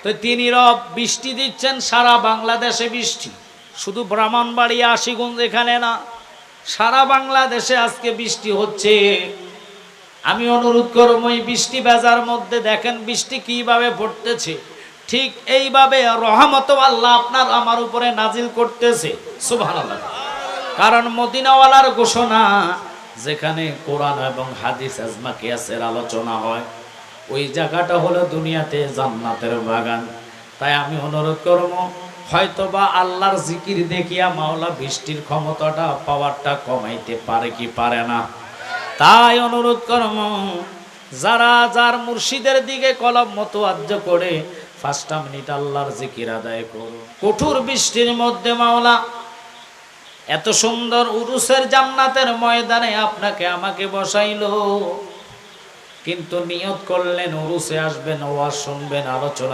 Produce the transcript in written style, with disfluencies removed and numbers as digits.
তো তিনি রব বৃষ্টি দিচ্ছেন সারা বাংলাদেশে বৃষ্টি, শুধু ব্রাহ্মণবাড়িয়া আশিগঞ্জ এখানে না, সারা বাংলাদেশে আজকে বৃষ্টি হচ্ছে। আমি অনুরোধ করব এই বৃষ্টি ভেজার মধ্যে দেখেন বৃষ্টি কিভাবে পড়তেছে, ঠিক এইভাবে রহমত আল্লাহ আপনার আমার উপরে নাজিল করতেছে। সুবহানাল্লাহ। কারণ মদিনাওয়ালার ঘোষণা, যেখানে কোরআন এবং হাদিস আজমা কিয়াসের আলোচনা হয় ওই জায়গাটা হলো দুনিয়াতে জান্নাতের বাগান। তাই আমি অনুরোধ করব, হয়তোবা আল্লাহর জিকির দেখিয়া মাওলা বৃষ্টির ক্ষমতাটা পাওয়ারটা কমাইতে পারে কি পারে না। তাই অনুরোধ করব, যারা যার মুর্শিদের দিকে কলম মতওয়াজ্জ করে 5টা মিনিট আল্লাহর জিকির আদায় করো। কঠোর বৃষ্টির মধ্যে মাওলা এত সুন্দর উরুসের জান্নাতের ময়দানে আপনাকে আমাকে বসাইলো, কিন্তু নিয়ত করলেন উরুসে আসবেন, ওয়াজ শুনবেন, আলোচনা